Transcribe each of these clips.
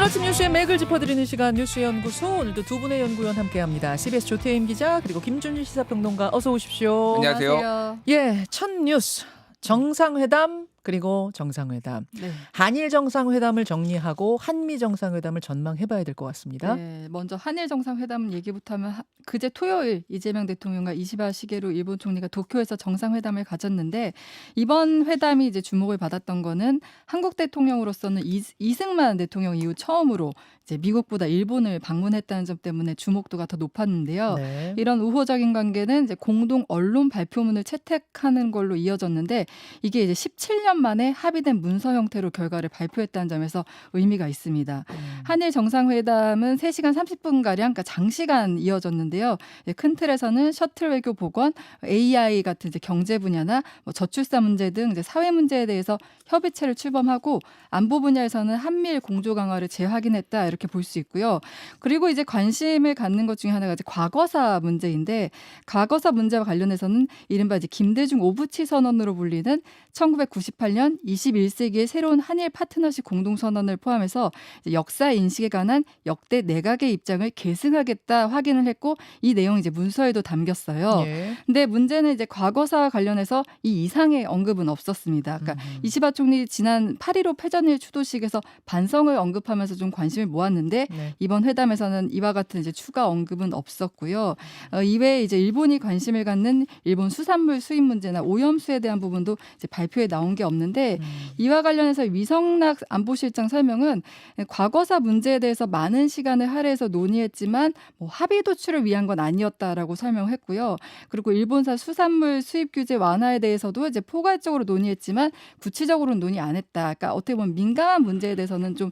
오늘 아침 뉴스의 맥을 짚어드리는 시간 뉴스연구소. 오늘도 두 분의 연구원 함께합니다. CBS 조태임 기자 그리고 김준일 시사평론가 어서 오십시오. 안녕하세요. 예, 첫 뉴스 정상회담 그리고 정상회담. 네. 한일 정상회담을 정리하고 한미 정상회담을 전망해봐야 될 것 같습니다. 네, 먼저 한일 정상회담 얘기부터 하면 그제 토요일 이재명 대통령과 이시바 시게루 일본 총리가 도쿄에서 정상회담을 가졌는데 이번 회담이 이제 주목을 받았던 거는 한국 대통령으로서는 이승만 대통령 이후 처음으로 이제 미국보다 일본을 방문했다는 점 때문에 주목도가 더 높았는데요. 네. 이런 우호적인 관계는 이제 공동 언론 발표문을 채택하는 걸로 이어졌는데 이게 이제 17년 만에 합의된 문서 형태로 결과를 발표했다는 점에서 의미가 있습니다. 한일 정상회담은 3시간 30분가량 그러니까 장시간 이어졌는데요. 큰 틀에서는 셔틀 외교 복원, AI 같은 이제 경제 분야나 뭐 저출산 문제 등 이제 사회 문제에 대해서 협의체를 출범하고 안보 분야에서는 한미일 공조 강화를 재확인했다 이렇게 볼 수 있고요. 그리고 이제 관심을 갖는 것 중에 하나가 이제 과거사 문제인데 과거사 문제와 관련해서는 이른바 이제 김대중 오부치 선언으로 불리는 1998년 21세기의 새로운 한일 파트너십 공동선언을 포함해서 역사 인식에 관한 역대 내각의 입장을 계승하겠다 확인을 했고 이 내용이 이제 문서에도 담겼어요. 예. 근데 문제는 이제 과거사와 관련해서 이 이상의 언급은 없었습니다. 그러니까 이시바 총리 지난 8.15 패전일 추도식에서 반성을 언급하면서 좀 관심을 모았는데 네. 이번 회담에서는 이와 같은 이제 추가 언급은 없었고요. 이외에 이제 일본이 관심을 갖는 일본 수산물 수입 문제나 오염수에 대한 부분도 이제 발표에 나온 게 없는데 이와 관련해서 위성락 안보실장 설명은 과거사 문제에 대해서 많은 시간을 할애해서 논의했지만 뭐 합의 도출을 위한 건 아니었다라고 설명했고요. 그리고 일본산 수산물 수입 규제 완화에 대해서도 이제 포괄적으로 논의했지만 구체적으로는 논의 안 했다. 그러니까 어떻게 보면 민감한 문제에 대해서는 좀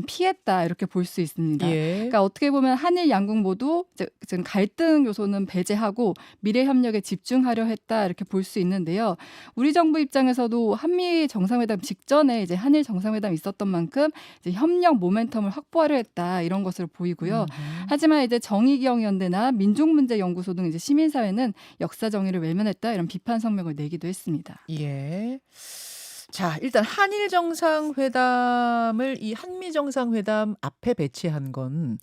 피했다 이렇게 볼 수 있습니다. 예. 그러니까 어떻게 보면 한일 양국 모두 지금 갈등 요소는 배제하고 미래 협력에 집중하려 했다 이렇게 볼 수 있는데요. 우리 정부 입장에서도 한미 정상회담 직전에 이제 한일 정상회담이 있었던 만큼 이제 협력 모멘텀을 확보하려 했다 이런 것으로 보이고요. 하지만 이제 정의기억연대나 민족문제연구소 등 이제 시민사회는 역사 정의를 외면했다 이런 비판 성명을 내기도 했습니다. 예. 자, 일단 한일 정상회담을 이 한미 정상회담 앞에 배치한 건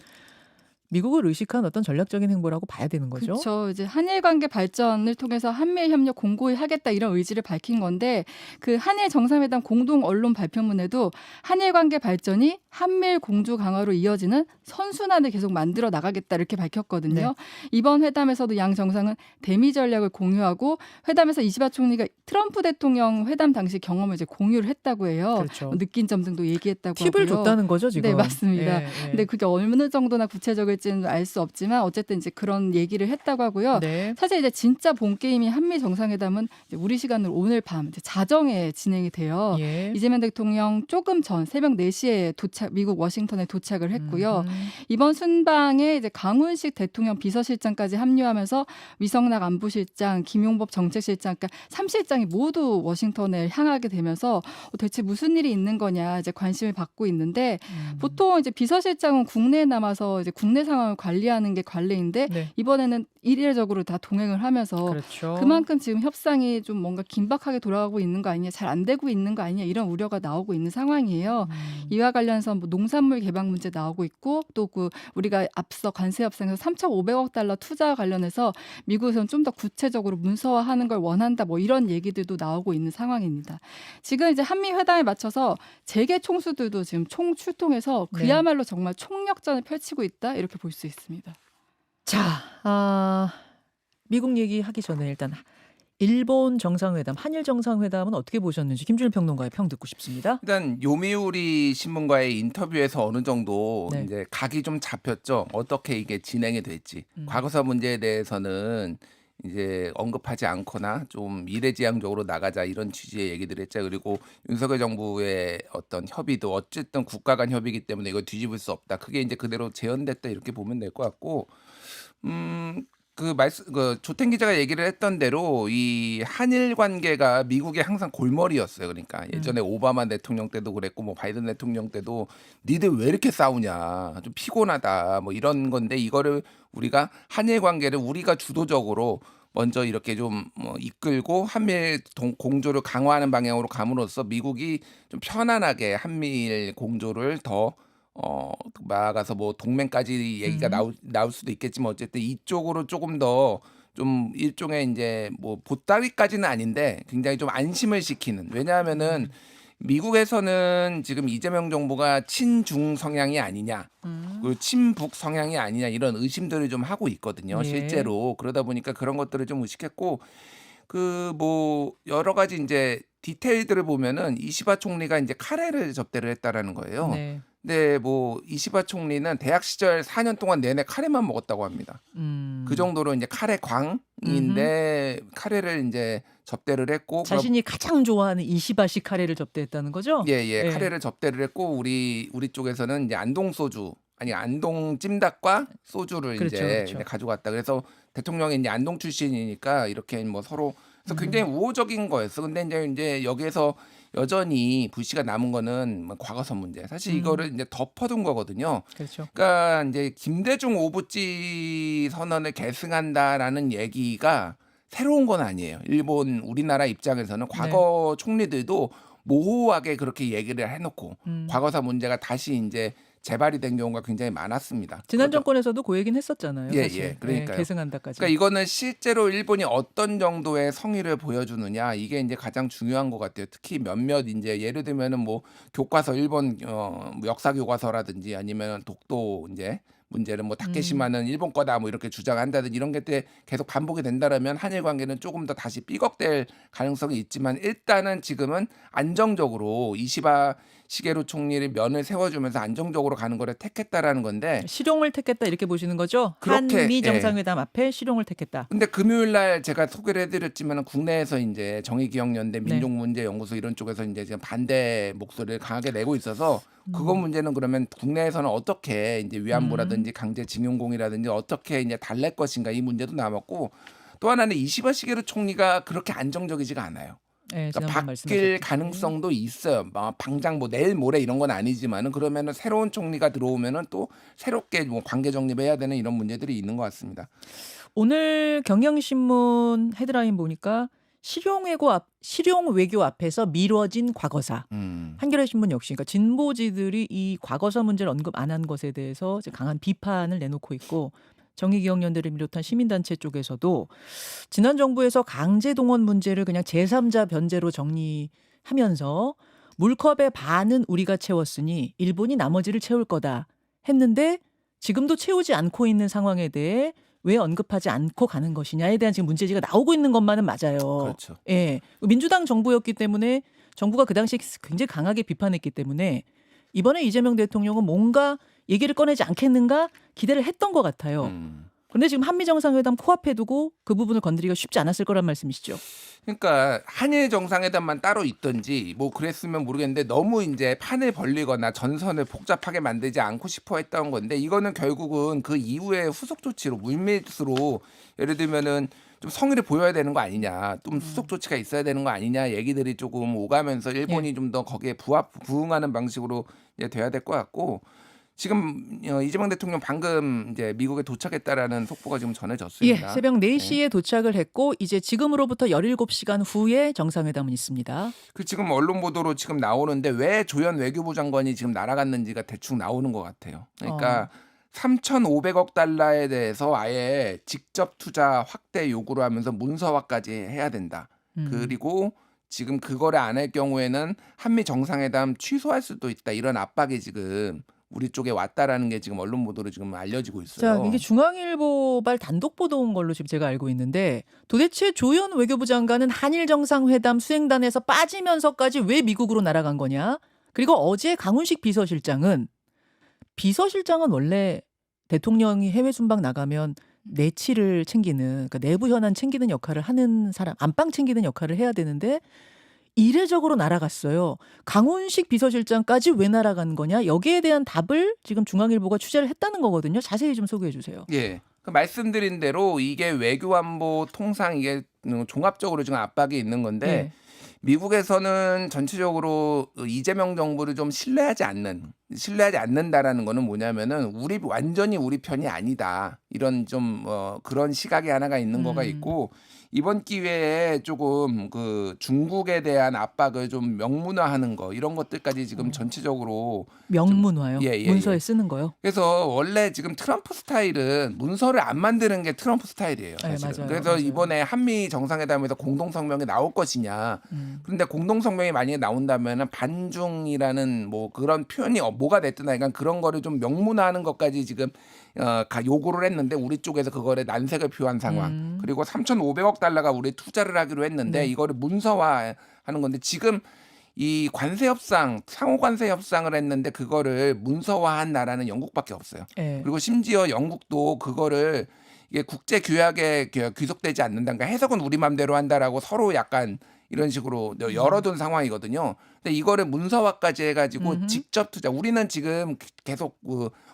미국을 의식한 어떤 전략적인 행보라고 봐야 되는 거죠. 그렇죠. 이제 한일 관계 발전을 통해서 한미일 협력 공고히 하겠다 이런 의지를 밝힌 건데 그 한일 정상회담 공동 언론 발표문에도 한일 관계 발전이 한미일 공조 강화로 이어지는 선순환을 계속 만들어 나가겠다 이렇게 밝혔거든요. 네. 이번 회담에서도 양 정상은 대미 전략을 공유하고 회담에서 이시바 총리가 트럼프 대통령 회담 당시 경험을 이제 공유를 했다고 해요. 그렇죠. 느낀 점 등도 얘기했다고 팁을 하고요. 줬다는 거죠, 지금. 네, 맞습니다. 예, 예. 근데 그게 어느 정도나 구체적일지는 알 수 없지만 어쨌든 이제 그런 얘기를 했다고 하고요. 네. 사실 이제 진짜 본 게임이 한미 정상회담은 이제 우리 시간으로 오늘 밤 이제 자정에 진행이 돼요. 예. 이재명 대통령 조금 전 새벽 4시에 미국 워싱턴에 도착을 했고요. 이번 순방에 이제 강훈식 대통령 비서실장까지 합류하면서 위성락 안보실장, 김용법 정책실장, 그러니까 3실장이 모두 워싱턴에 향하게 되면서 대체 무슨 일이 있는 거냐 이제 관심을 받고 있는데 보통 이제 비서실장은 국내에 남아서 이제 국내 상황을 관리하는 게 관례인데 네. 이번에는 이례적으로 다 동행을 하면서 그렇죠. 그만큼 지금 협상이 좀 뭔가 긴박하게 돌아가고 있는 거 아니냐, 잘 안 되고 있는 거 아니냐 이런 우려가 나오고 있는 상황이에요. 이와 관련해서 뭐 농산물 개방 문제 나오고 있고 또 그 우리가 앞서 관세 협상에서 3,500억 달러 투자와 관련해서 미국에서는 좀 더 구체적으로 문서화하는 걸 원한다 뭐 이런 얘기들도 나오고 있는 상황입니다. 지금 이제 한미 회담에 맞춰서 재계 총수들도 지금 총 출동해서 네. 그야말로 정말 총력전을 펼치고 있다 이렇게 볼 수 있습니다. 자, 미국 얘기하기 전에 일단 일본 정상회담, 한일 정상회담은 어떻게 보셨는지 김준일 평론가의 평 듣고 싶습니다. 일단 요미우리 신문과의 인터뷰에서 어느 정도 네. 이제 각이 좀 잡혔죠. 어떻게 이게 진행이 될지. 과거사 문제에 대해서는 이제 언급하지 않거나 좀 미래지향적으로 나가자 이런 취지의 얘기들 했죠. 그리고 윤석열 정부의 어떤 협의도 어쨌든 국가 간 협의이기 때문에 이거 뒤집을 수 없다. 그게 이제 그대로 재현됐다 이렇게 보면 될 것 같고 그 조탱 기자가 얘기를 했던 대로 이 한일 관계가 미국의 항상 골머리였어요. 그러니까 예전에 오바마 대통령 때도 그랬고 뭐 바이든 대통령 때도 니들 왜 이렇게 싸우냐, 좀 피곤하다, 뭐 이런 건데 이거를 우리가 한일 관계를 우리가 주도적으로 먼저 이렇게 좀 이끌고 한미일 공조를 강화하는 방향으로 감으로써 미국이 좀 편안하게 한미일 공조를 더 나아가서 뭐 동맹까지 얘기가 나올 수도 있겠지만 어쨌든 이쪽으로 조금 더 좀 일종의 인제 뭐 보따리까지는 아닌데 굉장히 좀 안심을 시키는. 왜냐하면은 미국에서는 지금 이재명 정부가 친중 성향이 아니냐, 그리고 친북 성향이 아니냐 이런 의심들을 좀 하고 있거든요, 예. 실제로. 그러다 보니까 그런 것들을 좀 의식했고 그 뭐 여러 가지 인제 디테일들을 보면은 이시바 총리가 인제 카레를 접대를 했다라는 거예요. 네. 근데 뭐 이시바 총리는 대학 시절 4년 동안 내내 카레만 먹었다고 합니다. 그 정도로 인제 카레 광인데 카레를 인제 접대를 했고 자신이 가장 좋아하는 이시바시 카레를 접대했다는 거죠? 예예. 예. 카레를 접대를 했고 우리 쪽에서는 이제 안동 소주 아니 안동 찜닭과 소주를 그렇죠, 인제 그렇죠. 이제 가져갔다. 그래서 대통령이 인제 안동 출신이니까 이렇게 뭐 서로 그래서 굉장히 우호적인 거였어. 근데 인제 여기에서 여전히 불씨가 남은 거는 뭐 과거사 문제. 사실 이거를 인제 덮어둔 거거든요. 그렇죠. 그러니까 인제 김대중 오부지 선언을 계승한다라는 얘기가 새로운 건 아니에요. 일본 우리나라 입장에서는 과거 총리들도 모호하게 그렇게 얘기를 해 놓고 과거사 문제가 다시 인제 재발이 된 경우가 굉장히 많았습니다. 지난 그것도 정권에서도 그 얘기는 했었잖아요. 예, 사실. 예. 그러니까요. 계승한다까지. 그러니까 이거는 실제로 일본이 어떤 정도의 성의를 보여주느냐 이게 인제 가장 중요한 것 같아요. 특히 몇몇 인제 예를 들면은 뭐 교과서 일본 역사 교과서라든지 아니면은 독도 인제 문제는 뭐 다케시마는 일본 거다 뭐 이렇게 주장한다든지 이런 게 계속 반복이 된다라면 한일 관계는 조금 더 다시 삐걱될 가능성이 있지만 일단은 지금은 안정적으로 이시바 시게루 총리를 면을 세워주면서 안정적으로 가는 거를 택했다라는 건데 실용을 택했다 이렇게 보시는 거죠? 그렇게, 한미 예. 정상회담 앞에 실용을 택했다. 근데 금요일 날 제가 소개를 해드렸지만은 국내에서 인제 정의기억연대 네. 민족문제연구소 이런 쪽에서 인제 지금 반대 목소리를 강하게 내고 있어서 그거 문제는 그러면 국내에서는 어떻게 인제 위안부라든지 강제징용공이라든지 어떻게 이제 달랠 것인가 이 문제도 남았고 또 하나는 이시바 시게루 총리가 그렇게 안정적이지가 않아요. 예, 그러니까 지난번 바뀔 말씀하셨듯이. 가능성도 있어요. 막 당장 뭐 내일 모레 이런 건 아니지만은 그러면은 새로운 총리가 들어오면은 또 새롭게 뭐 관계 정립해야 되는 이런 문제들이 있는 것 같습니다. 오늘 경향신문 헤드라인 보니까 실용 외교 앞에서 미뤄진 과거사. 한겨레 신문 역시 그러니까 진보지들이 이 과거사 문제를 언급 안 한 것에 대해서 이제 강한 비판을 내놓고 있고 정의기억연대를 비롯한 시민단체 쪽에서도 지난 정부에서 강제동원 문제를 그냥 제3자 변제로 정리하면서 물컵의 반은 우리가 채웠으니 일본이 나머지를 채울 거다 했는데 지금도 채우지 않고 있는 상황에 대해 왜 언급하지 않고 가는 것이냐에 대한 지금 문제지가 나오고 있는 것만은 맞아요. 그렇죠. 예. 민주당 정부였기 때문에 정부가 그 당시 굉장히 강하게 비판했기 때문에 이번에 이재명 대통령은 뭔가 얘기를 꺼내지 않겠는가 기대를 했던 것 같아요. 그런데 지금 한미 정상회담 코앞에 두고 그 부분을 건드리기가 쉽지 않았을 거란 말씀이시죠. 그러니까 한일 정상회담만 따로 있든지 뭐 그랬으면 모르겠는데 너무 이제 판을 벌리거나 전선을 복잡하게 만들지 않고 싶어 했던 건데 이거는 결국은 그 이후에 후속 조치로 물밑으로 예를 들면은 좀 성의를 보여야 되는 거 아니냐, 좀 후속 조치가 있어야 되는 거 아니냐 얘기들이 조금 오가면서 일본이 좀 더 거기에 부응하는 방식으로 이제 돼야 될 것 같고 지금 이재명 대통령 방금 이제 미국에 도착했다라는 속보가 지금 예, 전해졌습니다. 새벽 4시에 도착을 했고 이제 지금으로부터 17시간 후에 정상회담은 있습니다. 그 지금 언론 보도로 지금 나오는데 왜 조현 외교부 장관이 지금 날아갔는지가 대충 나오는 것 같아요. 그러니까 3,500억 달러에 대해서 아예 직접 투자 확대 요구를 하면서 문서화까지 해야 된다. 그리고 지금 그거를 안 할 경우에는 한미 정상회담 취소할 수도 있다. 이런 압박이 지금 우리 쪽에 왔다라는 게 지금 언론 보도로 지금 알려지고 있어요. 자, 이게 중앙일보발 단독 보도인 걸로 지금 제가 알고 있는데 도대체 조현 외교부 장관은 한일 정상회담 수행단에서 빠지면서까지 왜 미국으로 날아간 거냐? 그리고 어제 강훈식 비서실장은 원래 대통령이 해외 순방 나가면 내치를 챙기는 그러니까 내부 현안 챙기는 역할을 하는 사람, 안방 챙기는 역할을 해야 되는데 이례적으로 날아갔어요. 강훈식 비서실장까지 왜 날아간 거냐? 여기에 대한 답을 지금 중앙일보가 취재를 했다는 거거든요. 자세히 좀 소개해 주세요. 예. 그 말씀드린 대로 이게 외교안보 통상 이게 종합적으로 지금 압박이 있는 건데 예. 미국에서는 전체적으로 이재명 정부를 좀 신뢰하지 않는 신뢰하지 않는다라는 거는 뭐냐면은 완전히 우리 편이 아니다. 이런 좀 그런 시각이 하나가 있는 거가 있고 이번 기회에 조금 그 중국에 대한 압박을 좀 명문화하는 거 이런 것들까지 지금 전체적으로 명문화요? 예, 예, 문서에 예. 쓰는 거요? 그래서 원래 지금 트럼프 스타일은 문서를 안 만드는 게 트럼프 스타일이에요. 네, 사실은. 맞아요. 그래서 맞아요. 이번에 한미 정상회담에서 공동 성명이 나올 것이냐. 그런데 공동 성명이 만약에 나온다면은 반중이라는 뭐 그런 표현이 뭐가 됐든 하여간 그런 거를 좀 명문화하는 것까지 지금 요구를 했는데 우리 쪽에서 그거를 난색을 표한 상황. 그리고 3,500억 달러가 우리 투자를 하기로 했는데 네. 이거를 문서화하는 건데 지금 이 관세 협상, 상호 관세 협상을 했는데 그거를 문서화한 나라는 영국밖에 없어요. 예. 그리고 심지어 영국도 그거를 이게 국제 규약에 귀속되지 않는다. 그러니까 해석은 우리 맘대로 한다라고 서로 약간 이런 식으로 열어둔 상황이거든요. 근데 이거를 문서화까지 해가지고 직접 투자. 우리는 지금 계속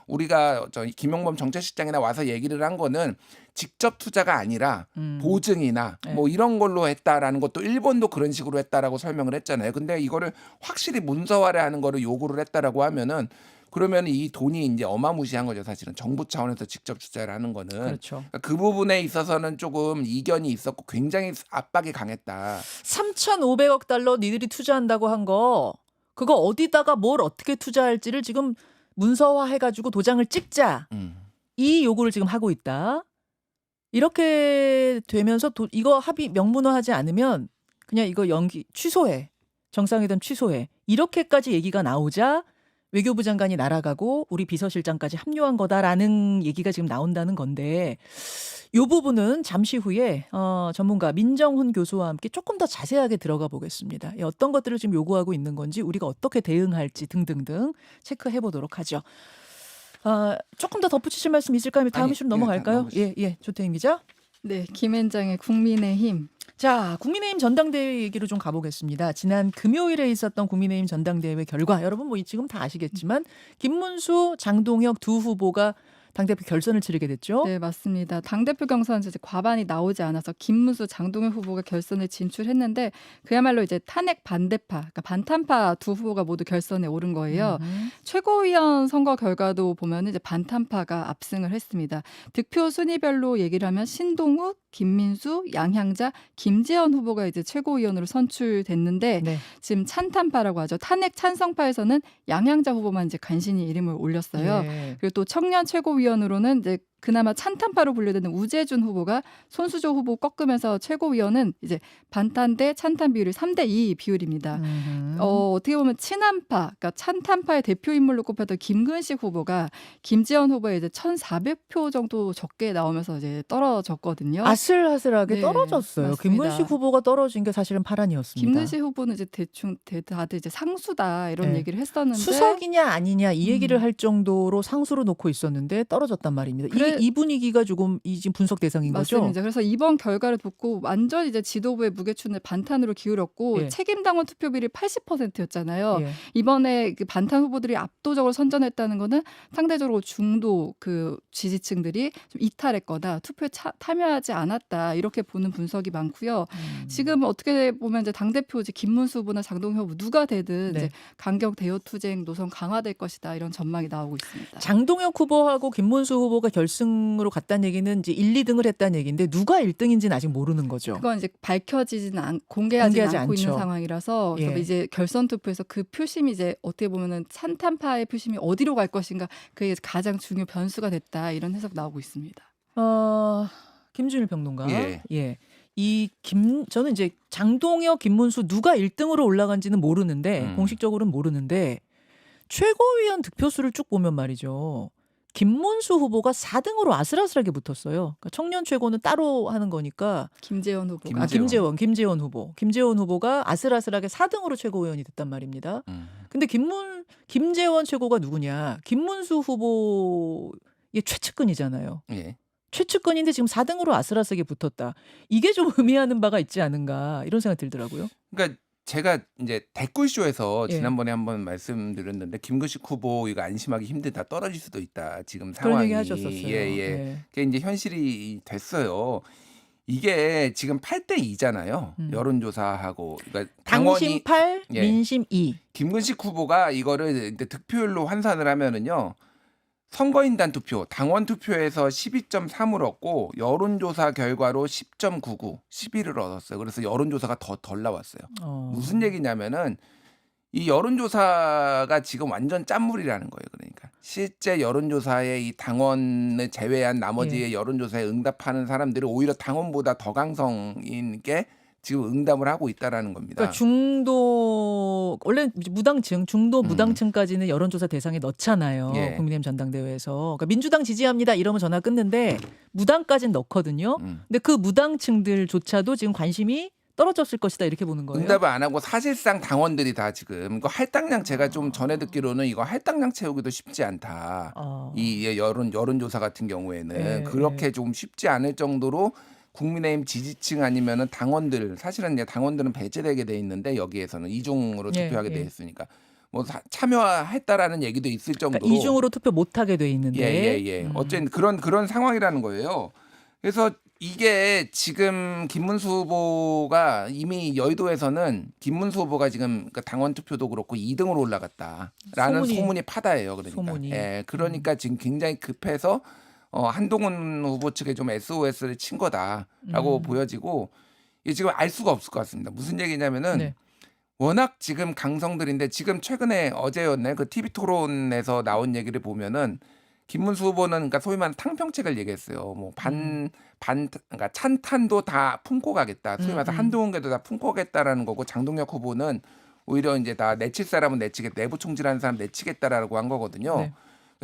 우리가 김용범 정책실장이나 와서 얘기를 한 거는 직접 투자가 아니라 보증이나 네. 뭐 이런 걸로 했다라는 것도 일본도 그런 식으로 했다라고 설명을 했잖아요. 근데 이거를 확실히 문서화를 하는 거를 요구를 했다라고 하면은 그러면 이 돈이 이제 어마무시한 거죠. 사실은 정부 차원에서 직접 투자를 하는 거는 그렇죠. 그러니까 그 부분에 있어서는 조금 이견이 있었고 굉장히 압박이 강했다. 3,500억 달러 니들이 투자한다고 한 거 그거 어디다가 뭘 어떻게 투자할지를 지금 문서화 해가지고 도장을 찍자. 이 요구를 지금 하고 있다. 이렇게 되면서 이거 합의 명문화하지 않으면 그냥 이거 취소해. 정상회담 취소해. 이렇게까지 얘기가 나오자 외교부 장관이 날아가고 우리 비서실장까지 합류한 거다라는 얘기가 지금 나온다는 건데 이 부분은 잠시 후에 전문가 민정훈 교수와 함께 조금 더 자세하게 들어가 보겠습니다. 어떤 것들을 지금 요구하고 있는 건지 우리가 어떻게 대응할지 등등등 체크해 보도록 하죠. 조금 더 덧붙이실 말씀 있을까요? 다음 이슈로 넘어갈까요? 예, 조태임 기자. 네, 김앤장의 국민의힘. 자, 국민의힘 전당대회 얘기로 좀 가보겠습니다. 지난 금요일에 있었던 국민의힘 전당대회 결과 여러분 뭐 지금 다 아시겠지만 김문수, 장동혁 두 후보가 당대표 결선을 치르게 됐죠. 네, 맞습니다. 당대표 경선 이제 과반이 나오지 않아서 김문수, 장동혁 후보가 결선에 진출했는데 그야말로 이제 탄핵 반대파, 그러니까 반탄파 두 후보가 모두 결선에 오른 거예요. 최고위원 선거 결과도 보면 이제 반탄파가 압승을 했습니다. 득표 순위별로 얘기를 하면 신동욱, 김민수, 양향자, 김재원 후보가 이제 최고위원으로 선출됐는데 네. 지금 찬탄파라고 하죠. 탄핵 찬성파에서는 양향자 후보만 이제 간신히 이름을 올렸어요. 예. 그리고 또 청년 최고위원으로는 이제 그나마 찬탄파로 분류되는 우재준 후보가 손수조 후보 꺾으면서 최고위원은 이제 반탄 대 찬탄 비율이 3대2 비율입니다. 어떻게 보면 친한파, 그러니까 찬탄파의 대표 인물로 꼽혔던 김근식 후보가 김지현 후보에 이제 1,400표 정도 적게 나오면서 이제 떨어졌거든요. 아슬아슬하게 네, 떨어졌어요. 맞습니다. 김근식 후보가 떨어진 게 사실은 파란이었습니다. 김근식 후보는 이제 대충 다들 이제 상수다 이런 네. 얘기를 했었는데 수석이냐 아니냐 이 얘기를 할 정도로 상수로 놓고 있었는데 떨어졌단 말입니다. 이 분위기가 조금 지금 분석 대상인 거죠? 맞습니다. 그래서 이번 결과를 듣고 완전 이제 지도부의 무게추는 반탄으로 기울였고 예. 책임당원 투표율이 80%였잖아요. 예. 이번에 그 반탄 후보들이 압도적으로 선전했다는 거는 상대적으로 중도 그 지지층들이 좀 이탈했거나 투표에 참여하지 않았다 이렇게 보는 분석이 많고요. 지금 어떻게 보면 이제 당 대표 이제 김문수 후보나 장동혁 후보 누가 되든 네. 이제 강경 대여 투쟁 노선 강화될 것이다 이런 전망이 나오고 있습니다. 장동혁 후보하고 김문수 후보가 결승으로 갔다는 얘기는 이제 1, 2등을 했다는 얘기인데 누가 1등인지는 아직 모르는 거죠. 그건 이제 공개하지 공개하지 않고 있는 않죠. 상황이라서 그래서 예. 이제 결선 투표에서 그 표심이 이제 어떻게 보면은 찬탄파의 표심이 어디로 갈 것인가 그게 가장 중요 변수가 됐다 이런 해석 나오고 있습니다. 김준일 평론가. 예. 저는 이제 장동혁, 김문수 누가 1등으로 올라간지는 모르는데 공식적으로는 모르는데 최고위원 득표수를 쭉 보면 말이죠. 김문수 후보가 4등으로 아슬아슬하게 붙었어요. 그러니까 청년 최고는 따로 하는 거니까 김재원 후보가 김재원 후보. 김재원 후보가 아슬아슬하게 4등으로 최고위원이 됐단 말입니다. 근데 김재원 최고가 누구냐? 김문수 후보의 최측근이잖아요. 예. 최측근인데 지금 4등으로 아슬아슬하게 붙었다. 이게 좀 의미하는 바가 있지 않은가 이런 생각이 들더라고요. 그러니까 제가 이제 댓글쇼에서 예. 지난번에 한번 말씀드렸는데 김근식 후보 이거 안심하기 힘들다 떨어질 수도 있다 지금 그런 상황이 얘기 하셨었어요. 예. 그게 이제 현실이 됐어요. 이게 지금 8대 2잖아요. 여론조사하고 그러니까 당심 8, 예. 민심 2. 김근식 후보가 이거를 이제 득표율로 환산을 하면은요. 선거인단 투표, 당원 투표에서 12.3을 얻고 여론조사 결과로 10.99, 11을 얻었어요. 그래서 여론조사가 더 덜 나왔어요. 무슨 얘기냐면은 이 여론조사가 지금 완전 짠물이라는 거예요. 그러니까 실제 여론조사에 이 당원을 제외한 나머지의 여론조사에 응답하는 사람들이 오히려 당원보다 더 강성인 게 지금 응답을 하고 있다라는 겁니다. 그러니까 중도 원래 무당층, 중도 무당층까지는 여론조사 대상에 넣잖아요. 예. 국민의힘 전당대회에서. 그러니까 민주당 지지합니다 이러면 전화 끊는데 무당까지는 넣거든요. 근데 그 무당층들조차도 지금 관심이 떨어졌을 것이다 이렇게 보는 거예요. 응답을 안 하고 사실상 당원들이 다 지금 이거 할당량 제가 좀 전에 듣기로는 이거 할당량 채우기도 쉽지 않다. 이 여론조사 같은 경우에는 네, 그렇게 좀 쉽지 않을 정도로 국민의힘 지지층 아니면은 당원들 사실은 이제 당원들은 배제되게 돼 있는데 여기에서는 이중으로 투표하게 돼 있으니까 뭐 참여했다라는 얘기도 있을 정도로 그러니까 이중으로 투표 못하게 돼 있는데 어쨌든 그런 상황이라는 거예요. 그래서 이게 지금 김문수 후보가 이미 여의도에서는 김문수 후보가 지금 그러니까 당원 투표도 그렇고 2등으로 올라갔다라는 소문이 파다해요. 그러니까 소문이. 그러니까 지금 굉장히 급해서 한동훈 후보 측에 좀 SOS를 친 거다라고 보여지고 이게 지금 알 수가 없을 것 같습니다. 무슨 얘기냐면은 워낙 지금 강성들인데 지금 최근에 어제였네 그 TV 토론에서 나온 얘기를 보면은 김문수 후보는 그러니까 소위 말하는 탕평책을 얘기했어요. 뭐 그러니까 찬탄도 다 품고 가겠다. 소위 말해서 한동훈계도 다 품고 가겠다라는 거고 장동혁 후보는 오히려 이제 다 내칠 사람은 내치겠다. 내부 총질하는 사람 내치겠다라고 한 거거든요.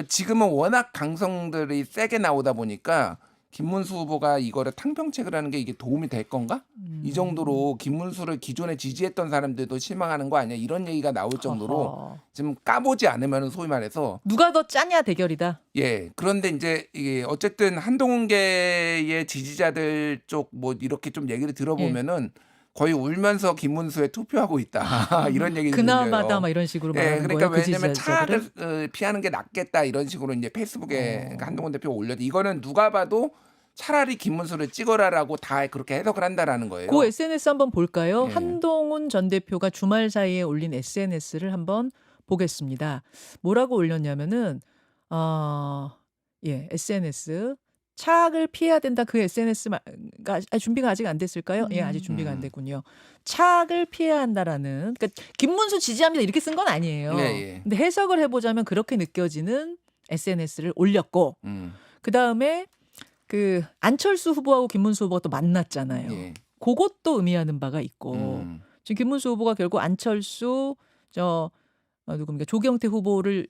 지금은 워낙 강성들이 세게 나오다 보니까 김문수 후보가 이거를 탕평책을 하는 게 이게 도움이 될 건가? 이 정도로 김문수를 기존에 지지했던 사람들도 실망하는 거 아니야? 이런 얘기가 나올 정도로 지금 까보지 않으면 소위 말해서 누가 더 짜냐 대결이다. 예. 그런데 이제 이게 어쨌든 한동훈계의 지지자들 쪽 뭐 이렇게 좀 얘기를 들어보면은 거의 울면서 김문수에 투표하고 있다. 이런 얘기를 그나마다 들려요. 막 이런 식으로 예, 말하는 그러니까 거예요. 왜냐면 그 지지자들은? 차악을 피하는 게 낫겠다 이런 식으로 이제 페이스북에 그러니까 한동훈 대표가 올렸는데 이거는 누가 봐도 차라리 김문수를 찍어라라고 다 그렇게 해석을 한다라는 거예요. 그 SNS 한번 볼까요? 예. 한동훈 전 대표가 주말 사이에 올린 SNS를 한번 보겠습니다. 뭐라고 올렸냐면은 SNS 차악을 피해야 된다. 그 SNS가 준비가 아직 안 됐을까요? 예, 아직 준비가 안 됐군요. 차악을 피해야 한다라는 그러니까 김문수 지지합니다 이렇게 쓴 건 아니에요. 근데 해석을 해보자면 그렇게 느껴지는 SNS를 올렸고 그다음에 그 안철수 후보하고 김문수 후보가 또 만났잖아요. 그것도 의미하는 바가 있고 지금 김문수 후보가 결국 안철수 누굽니까 조경태 후보를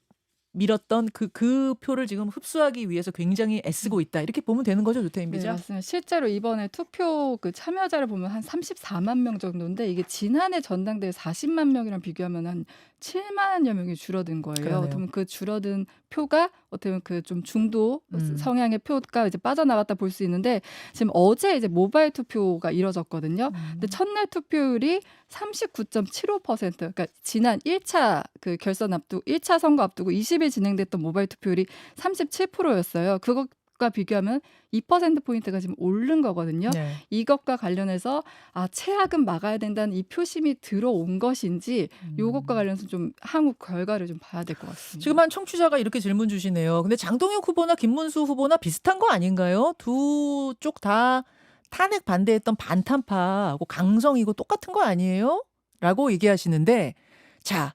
밀었던 그 표를 지금 흡수하기 위해서 굉장히 애쓰고 있다. 이렇게 보면 되는 거죠, 조태인 네, 기자? 맞습니다. 실제로 이번에 투표 그 참여자를 보면 한 34만 명 정도인데 이게 지난해 전당대회 40만 명이랑 비교하면 한 7만여 명이 줄어든 거예요. 그러네요. 어떻게 보면 그 줄어든 표가 어떻게 보면 그 좀 중도 성향의 표가 이제 빠져나갔다 볼 수 있는데 지금 어제 이제 모바일 투표가 이뤄졌거든요. 근데 첫날 투표율이 39.75%. 그러니까 지난 1차 그 결선 앞두고 1차 선거 앞두고 20일 진행됐던 모바일 투표율이 37%였어요. 그것과 비교하면 2%포인트가 지금 오른 거거든요. 네. 이것과 관련해서 최악은 막아야 된다는 이 표심이 들어온 것인지 이것과 관련해서 좀 한국 결과를 좀 봐야 될 것 같습니다. 지금 한 청취자가 이렇게 질문 주시네요. 근데 장동혁 후보나 김문수 후보나 비슷한 거 아닌가요? 두 쪽 다 탄핵 반대했던 반탄파하고 강성이고 똑같은 거 아니에요? 라고 얘기하시는데 자,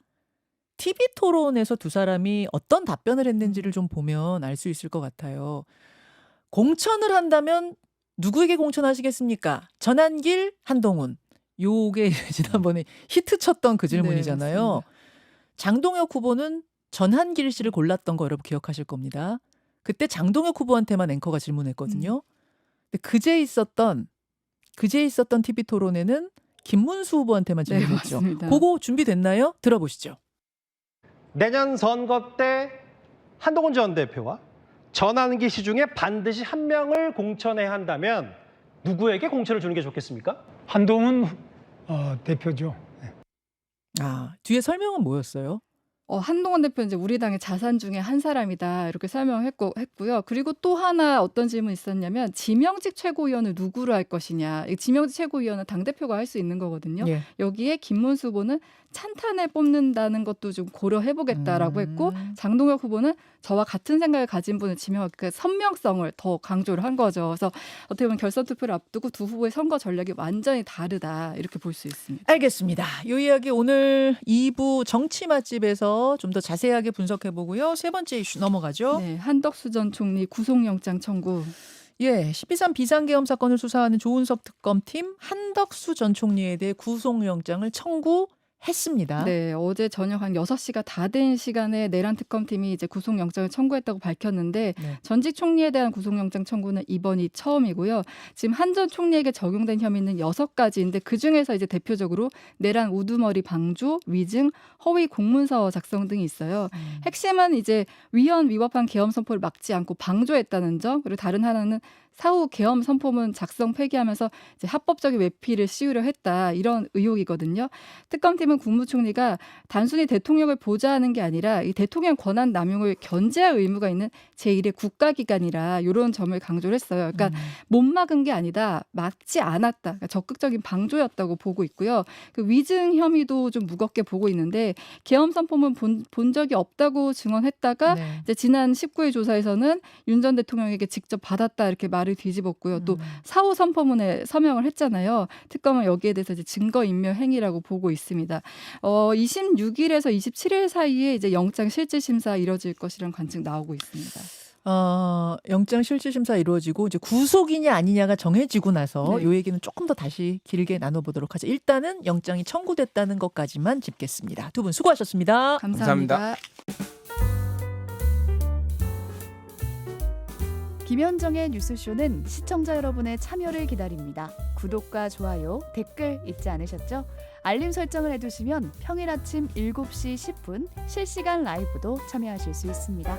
TV 토론에서 두 사람이 어떤 답변을 했는지를 좀 보면 알 수 있을 것 같아요. 공천을 한다면 누구에게 공천하시겠습니까? 전한길, 한동훈. 요게 지난번에 히트쳤던 그 질문이잖아요. 맞습니다. 장동혁 후보는 전한길 씨를 골랐던 거 여러분 기억하실 겁니다. 그때 장동혁 후보한테만 앵커가 질문했거든요. 근데 그제 있었던 TV 토론에는 김문수 후보한테만 네, 질문했죠. 맞습니다. 그거 준비됐나요? 들어보시죠. 내년 선거 때 한동훈 전 대표와 전환기 씨 중에 반드시 한 명을 공천해야 한다면 누구에게 공천을 주는 게 좋겠습니까? 한동훈 대표죠. 네. 뒤에 설명은 뭐였어요? 한동훈 대표는 이제 우리 당의 자산 중에 한 사람이다 이렇게 설명했고요. 그리고 또 하나 어떤 질문이 있었냐면 지명직 최고위원을 누구로 할 것이냐. 이 지명직 최고위원은 당대표가 할 수 있는 거거든요. 예. 여기에 김문수 후보는 찬탄을 뽑는다는 것도 좀 고려해보겠다라고 했고 장동혁 후보는 저와 같은 생각을 가진 분을 지명하기 그 선명성을 더 강조를 한 거죠. 그래서 어떻게 보면 결선 투표를 앞두고 두 후보의 선거 전략이 완전히 다르다 이렇게 볼 수 있습니다. 알겠습니다. 이 이야기 오늘 2부 정치 맛집에서 좀 더 자세하게 분석해보고요. 세 번째 이슈 넘어가죠. 네, 한덕수 전 총리 구속영장 청구. 예, 12.3 비상계엄 사건을 수사하는 조은석 특검팀 한덕수 전 총리에 대해 구속영장을 청구했습니다. 네, 어제 저녁 한 6시가 다 된 시간에 내란 특검팀이 이제 구속영장을 청구했다고 밝혔는데 네. 전직 총리에 대한 구속영장 청구는 이번이 처음이고요. 지금 한 전 총리에게 적용된 혐의는 6가지인데 그중에서 이제 대표적으로 내란 우두머리 방조, 위증, 허위 공문서 작성 등이 있어요. 핵심은 이제 위헌 위법한 계엄 선포를 막지 않고 방조했다는 점, 그리고 다른 하나는 사후 계엄 선포문 작성 폐기하면서 이제 합법적인 외피를 씌우려 했다 이런 의혹이거든요. 특검팀은 국무총리가 단순히 대통령을 보좌하는 게 아니라 이 대통령 권한 남용을 견제할 의무가 있는 제1의 국가기관이라 이런 점을 강조를 했어요. 그러니까 못 막은 게 아니다, 막지 않았다, 그러니까 적극적인 방조였다고 보고 있고요. 그 위증 혐의도 좀 무겁게 보고 있는데 계엄 선포문 본 적이 없다고 증언했다가 네. 이제 지난 19일 조사에서는 윤 전 대통령에게 직접 받았다 이렇게 말을 뒤집었고요. 또 사후 선포문에 서명을 했잖아요. 특검은 여기에 대해서 이제 증거인멸 행위라고 보고 있습니다. 26일에서 27일 사이에 이제 영장 실질 심사 이뤄질 것이라는 관측 나오고 있습니다. 영장 실질 심사 이루어지고 이제 구속이냐 아니냐가 정해지고 나서 네. 이 얘기는 조금 더 다시 길게 나눠보도록 하죠. 일단은 영장이 청구됐다는 것까지만 짚겠습니다. 두 분 수고하셨습니다. 감사합니다. 김현정의 뉴스쇼는 시청자 여러분의 참여를 기다립니다. 구독과 좋아요, 댓글 잊지 않으셨죠? 알림 설정을 해두시면 평일 아침 7시 10분 실시간 라이브도 참여하실 수 있습니다.